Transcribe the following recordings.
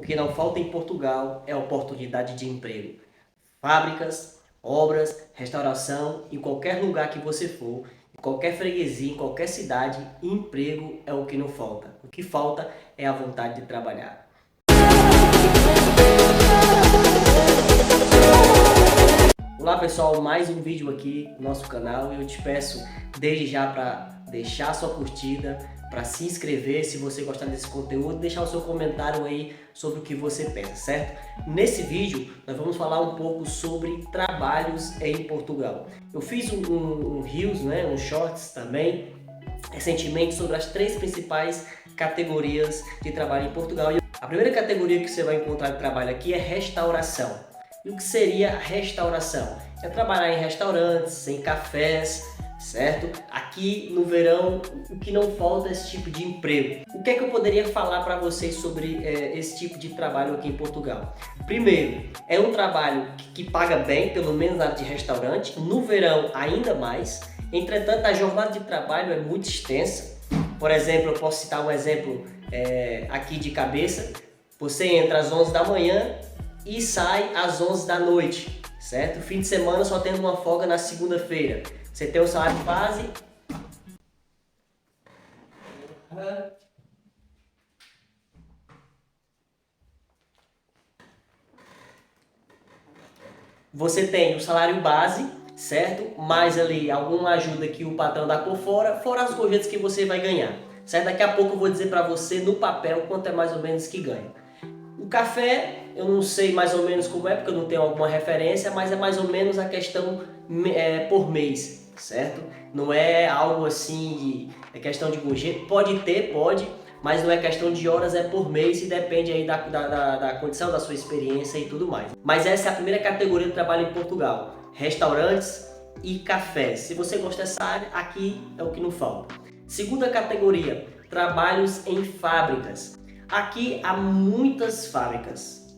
que não falta em Portugal é oportunidade de emprego. Fábricas, obras, restauração, em qualquer lugar que você for, em qualquer freguesia, em qualquer cidade, emprego é o que não falta. O que falta é a vontade de trabalhar. Olá pessoal, mais um vídeo aqui no nosso canal e eu te peço desde já para deixar sua curtida, para se inscrever se você gostar desse conteúdo, deixar o seu comentário aí sobre o que você pensa, certo? Nesse vídeo nós vamos falar um pouco sobre trabalhos em Portugal. Eu fiz um Reels, né, um Shorts também, recentemente sobre as 3 principais categorias de trabalho em Portugal. A primeira categoria que você vai encontrar de trabalho aqui é restauração. E o que seria restauração? É trabalhar em restaurantes, em cafés, certo? Aqui no verão, o que não falta é esse tipo de emprego. O que é que eu poderia falar para vocês sobre esse tipo de trabalho aqui em Portugal? Primeiro, é um trabalho que paga bem, pelo menos na área de restaurante. No verão, ainda mais. Entretanto, a jornada de trabalho é muito extensa. Por exemplo, eu posso citar um exemplo aqui de cabeça. Você entra às 11 da manhã e sai às 11 da noite, certo? Fim de semana só tendo uma folga na segunda-feira. Você tem o salário base. Você tem o salário base, certo? Mais ali alguma ajuda que o patrão dá por fora, fora as gorjetas que você vai ganhar, certo? Daqui a pouco eu vou dizer para você no papel quanto é mais ou menos que ganha. O café, eu não sei mais ou menos como é, porque eu não tenho alguma referência, mas é mais ou menos a questão por mês, certo? Não é algo assim, é questão de gorjeta, pode, mas não é questão de horas, é por mês e depende aí da condição, da sua experiência e tudo mais. Mas essa é a primeira categoria de trabalho em Portugal, restaurantes e cafés. Se você gosta dessa área, aqui é o que não falta. Segunda categoria, trabalhos em fábricas. Aqui há muitas fábricas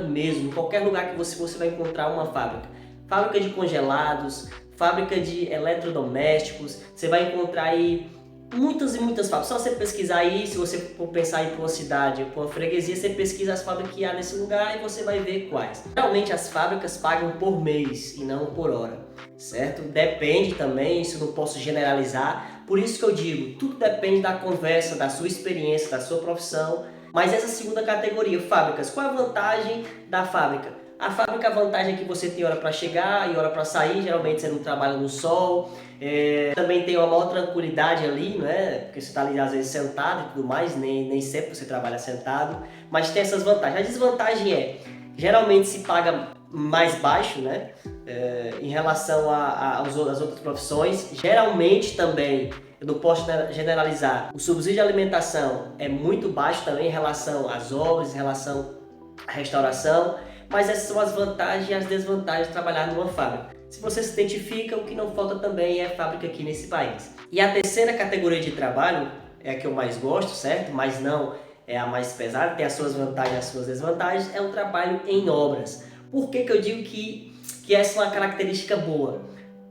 mesmo. Em qualquer lugar que você vai encontrar uma fábrica. Fábrica de congelados, fábrica de eletrodomésticos, você vai encontrar aí muitas e muitas fábricas. Só você pesquisar aí, se você for pensar em uma cidade ou uma freguesia, você pesquisa as fábricas que há nesse lugar e você vai ver quais. Geralmente as fábricas pagam por mês e não por hora, certo? Depende também, isso eu não posso generalizar. Por isso que eu digo, tudo depende da conversa, da sua experiência, da sua profissão. Mas essa segunda categoria, fábricas, qual é a vantagem da fábrica? A fábrica, a vantagem é que você tem hora para chegar e hora para sair, geralmente você não trabalha no sol. Também tem uma maior tranquilidade ali, né? Porque você está ali às vezes sentado e tudo mais, nem sempre você trabalha sentado. Mas tem essas vantagens. A desvantagem é, geralmente se paga mais baixo, né? Em relação às outras profissões. Geralmente também, eu não posso generalizar, o subsídio de alimentação é muito baixo também em relação às obras, em relação à restauração, mas essas são as vantagens e as desvantagens de trabalhar numa fábrica. Se você se identifica, o que não falta também é fábrica aqui nesse país. E a terceira categoria de trabalho é a que eu mais gosto, certo? Mas não é a mais pesada, tem as suas vantagens e as suas desvantagens, é o trabalho em obras. Por que eu digo que essa é uma característica boa?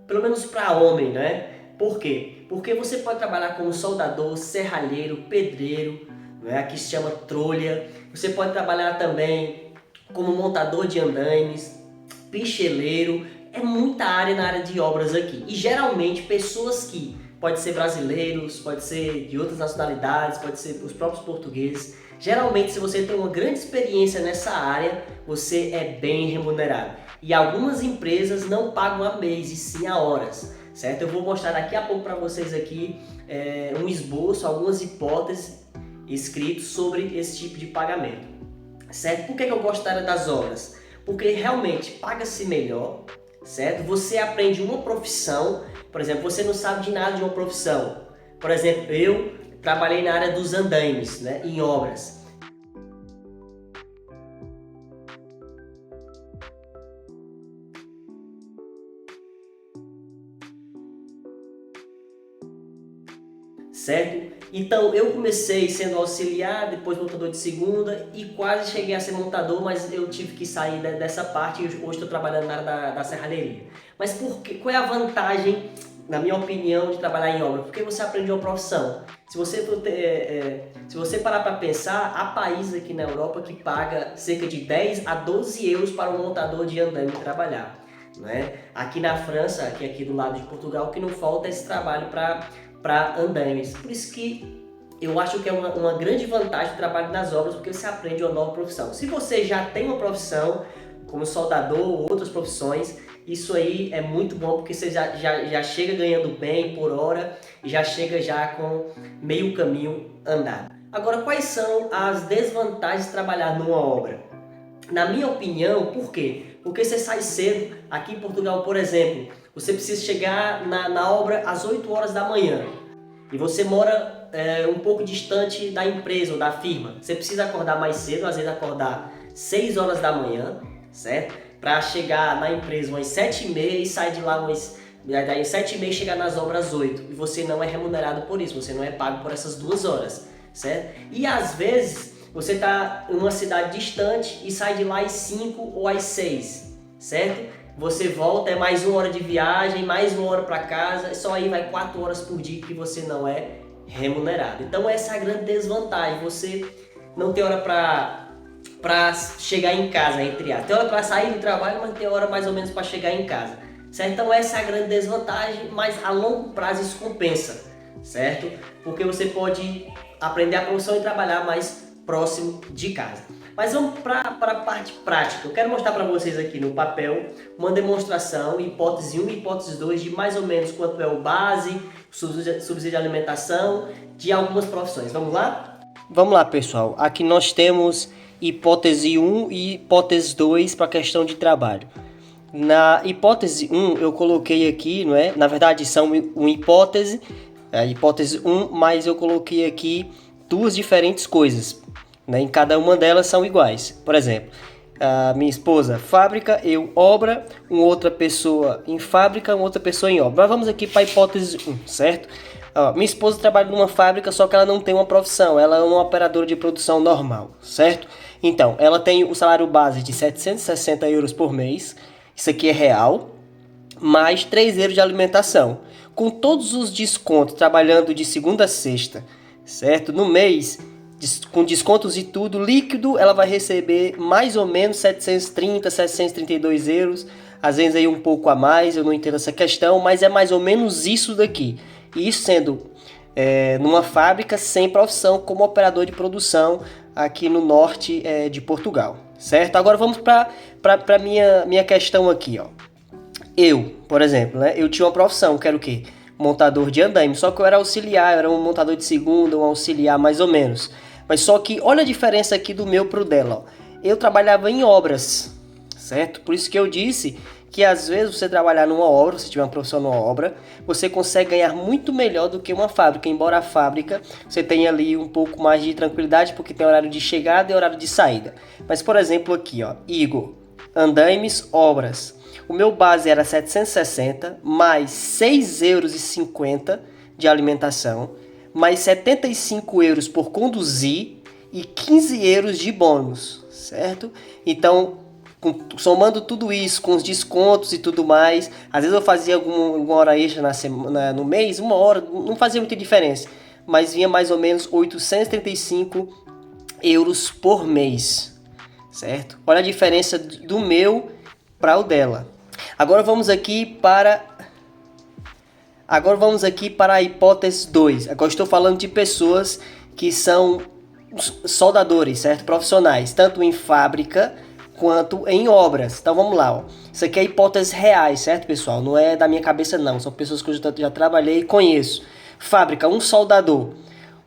Pelo menos para homem, né? Por quê? Porque você pode trabalhar como soldador, serralheiro, pedreiro, né? Aqui se chama trolha. Você pode trabalhar também como montador de andaimes, picheleiro. É muita área na área de obras aqui. E geralmente pessoas que, pode ser brasileiros, pode ser de outras nacionalidades, pode ser os próprios portugueses. Geralmente, se você tem uma grande experiência nessa área, você é bem remunerado. E algumas empresas não pagam a mês, e sim a horas, certo? Eu vou mostrar daqui a pouco para vocês aqui um esboço, algumas hipóteses escritas sobre esse tipo de pagamento, certo? Por que eu gosto da área das obras? Porque realmente paga-se melhor, certo? Você aprende uma profissão, por exemplo, você não sabe de nada de uma profissão. Por exemplo, eu trabalhei na área dos andaimes, né, em obras. Certo? Então eu comecei sendo auxiliar, depois montador de segunda e quase cheguei a ser montador, mas eu tive que sair dessa parte e hoje estou trabalhando na área da serralheria. Mas qual é a vantagem na minha opinião, de trabalhar em obra? Porque você aprende uma profissão. Se você se você parar para pensar, há países aqui na Europa que paga cerca de 10 a 12 euros para um montador de andaime trabalhar. Né? Aqui na França, aqui do lado de Portugal, o que não falta é esse trabalho para andaimes. Por isso que eu acho que é uma grande vantagem o trabalho nas obras, porque você aprende uma nova profissão. Se você já tem uma profissão, como soldador ou outras profissões, isso aí é muito bom, porque você já chega ganhando bem por hora e já chega já com meio caminho andado. Agora, quais são as desvantagens de trabalhar numa obra? Na minha opinião, por quê? Porque você sai cedo. Aqui em Portugal, por exemplo, você precisa chegar na obra às 8 horas da manhã e você mora um pouco distante da empresa ou da firma. Você precisa acordar mais cedo, às vezes acordar 6 horas da manhã, certo? Para chegar na empresa umas 7h30 e sair de lá daí 7h30 chegar nas obras às 8. E você não é remunerado por isso, você não é pago por essas 2 horas, certo? E às vezes você está em uma cidade distante e sai de lá às 5 ou às 6, certo? Você volta, é mais 1 hora de viagem, mais 1 hora para casa, só aí vai 4 horas por dia que você não é remunerado. Então essa é a grande desvantagem, você não tem hora para chegar em casa, entre aspas. Tem hora para sair do trabalho, mas tem hora mais ou menos para chegar em casa, certo? Então essa é a grande desvantagem, mas a longo prazo isso compensa, certo? Porque você pode aprender a profissão e trabalhar mais próximo de casa. Mas vamos para a parte prática. Eu quero mostrar para vocês aqui no papel uma demonstração, hipótese 1 e hipótese 2, de mais ou menos quanto é o base, subsídio de alimentação, de algumas profissões. Vamos lá? Vamos lá, pessoal. Aqui nós temos hipótese 1 e hipótese 2 para a questão de trabalho. Na hipótese 1 eu coloquei aqui, não é? Na verdade são uma hipótese, a hipótese 1, mas eu coloquei aqui duas diferentes coisas, né? Em cada uma delas são iguais. Por exemplo, a minha esposa fábrica, eu obra, uma outra pessoa em fábrica, uma outra pessoa em obra. Mas vamos aqui para a hipótese 1, certo? Minha esposa trabalha numa fábrica, só que ela não tem uma profissão, ela é uma operadora de produção normal, certo? Então, ela tem o salário base de 760 euros por mês, isso aqui é real, mais 3 euros de alimentação. Com todos os descontos, trabalhando de segunda a sexta, certo? No mês, com descontos e tudo, líquido, ela vai receber mais ou menos 730, 732 euros, às vezes aí um pouco a mais, eu não entendo essa questão, mas é mais ou menos isso daqui. E isso sendo numa fábrica sem profissão, como operador de produção aqui no norte de Portugal, certo? Agora vamos para a minha questão aqui, ó. Eu, por exemplo, né, eu tinha uma profissão, que era o quê? Montador de andaime, só que eu era auxiliar, eu era um montador de segunda, um auxiliar mais ou menos. Mas só que olha a diferença aqui do meu pro dela, ó. Eu trabalhava em obras, certo? Por isso que eu disse que às vezes você trabalhar numa obra, se tiver uma profissão numa obra, você consegue ganhar muito melhor do que uma fábrica, embora a fábrica você tenha ali um pouco mais de tranquilidade, porque tem horário de chegada e horário de saída. Mas por exemplo aqui, ó, Igor, andaimes, obras. O meu base era 760, mais 6,50 euros de alimentação, mais 75 euros por conduzir e 15 euros de bônus, certo? Então, somando tudo isso, com os descontos e tudo mais, às vezes eu fazia alguma hora extra na semana, no mês, 1 hora, não fazia muita diferença, mas vinha mais ou menos 835 euros por mês, certo? Olha a diferença do meu para o dela. Agora vamos aqui para a hipótese 2. Agora estou falando de pessoas que são soldadores, certo? Profissionais, tanto em fábrica quanto em obras. Então vamos lá, ó. Isso aqui é hipóteses reais, certo, pessoal? Não é da minha cabeça não, são pessoas que eu já trabalhei e conheço. Fábrica, um soldador,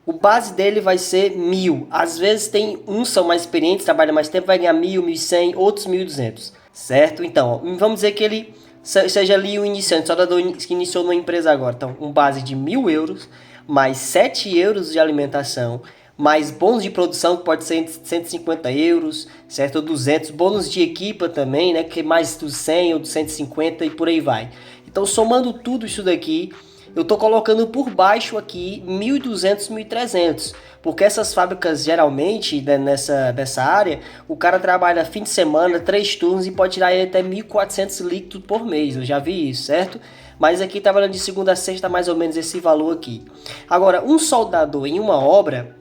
o base dele vai ser 1.000. Às vezes tem uns são mais experientes, trabalham mais tempo, vai ganhar 1.000, 1.100, outros 1.200, certo? Então, ó, vamos dizer que ele seja ali o iniciante, soldador que iniciou numa empresa agora. Então, um base de 1.000 euros, mais 7 euros de alimentação, mais bônus de produção, que pode ser 150 euros, certo? Ou 200, bônus de equipa também, né? Que é mais dos 100 ou dos 150 e por aí vai. Então, somando tudo isso daqui, eu estou colocando por baixo aqui 1.200, 1.300, porque essas fábricas geralmente, né, nessa área, o cara trabalha fim de semana, 3 turnos e pode tirar até 1.400 líquidos por mês, eu já vi isso, certo? Mas aqui trabalhando de segunda a sexta, mais ou menos esse valor aqui. Agora, um soldador em uma obra,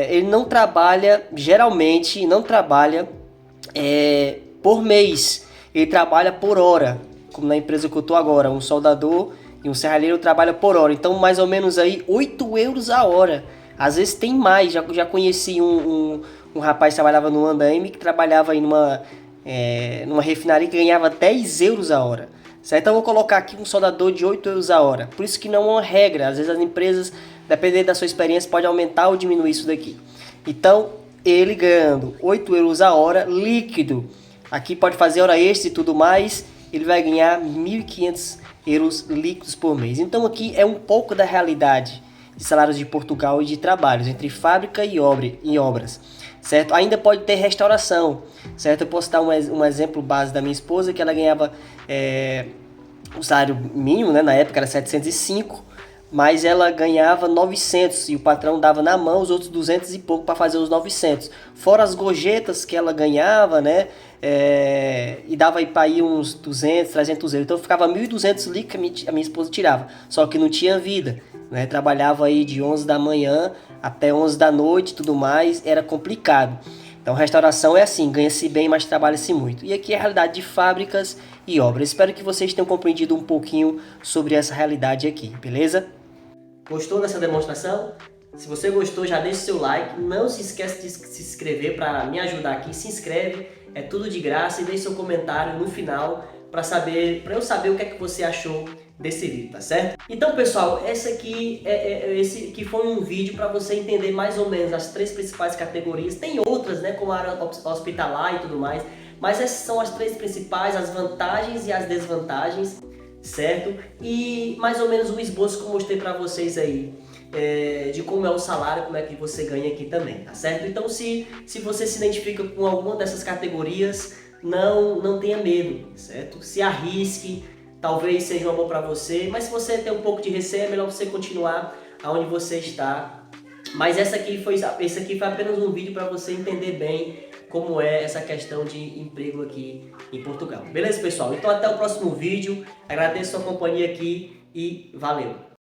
ele não trabalha, geralmente, não trabalha por mês. Ele trabalha por hora, como na empresa que eu tô agora. Um soldador e um serralheiro trabalha por hora. Então, mais ou menos aí, 8 euros a hora. Às vezes tem mais. Já conheci um rapaz que trabalhava no andaime, que trabalhava aí numa refinaria, que ganhava 10 euros a hora. Certo? Então eu vou colocar aqui um soldador de 8 euros a hora. Por isso que não é uma regra. Às vezes as empresas, dependendo da sua experiência, pode aumentar ou diminuir isso daqui. Então, ele ganhando 8 euros a hora líquido. Aqui pode fazer hora extra e tudo mais. Ele vai ganhar 1.500 euros líquidos por mês. Então aqui é um pouco da realidade de salários de Portugal e de trabalhos entre fábrica e obras, certo? Ainda pode ter restauração, certo? Eu posso dar um exemplo base da minha esposa, que ela ganhava o salário mínimo, né? Na época era 705, mas ela ganhava 900 e o patrão dava na mão os outros 200 e pouco para fazer os 900. Fora as gorjetas que ela ganhava, né? E dava aí para ir uns 200, 300 euros. Então ficava 1.200 líquidos que a minha esposa tirava. Só que não tinha vida, né? Trabalhava aí de 11 da manhã até 11 da noite e tudo mais. Era complicado. Então restauração é assim, ganha-se bem, mas trabalha-se muito. E aqui é a realidade de fábricas e obras. Espero que vocês tenham compreendido um pouquinho sobre essa realidade aqui, beleza? Gostou dessa demonstração? Se você gostou, já deixa o seu like. Não se esqueça de se inscrever para me ajudar aqui. Se inscreve, é tudo de graça, e deixe seu comentário no final para eu saber o que é que você achou desse vídeo, tá certo? Então, pessoal, esse aqui foi um vídeo para você entender mais ou menos as 3 principais categorias. Tem outras, né, como a área hospitalar e tudo mais, mas essas são as 3 principais, as vantagens e as desvantagens, certo? E mais ou menos o esboço que eu mostrei para vocês aí, de como é o salário, como é que você ganha aqui também, tá certo? Então, se você se identifica com alguma dessas categorias, não tenha medo, certo? Se arrisque, talvez seja uma boa para você, mas se você tem um pouco de receio, é melhor você continuar aonde você está. Mas esse aqui foi apenas um vídeo para você entender bem como é essa questão de emprego aqui em Portugal. Beleza, pessoal? Então até o próximo vídeo. Agradeço a sua companhia aqui e valeu!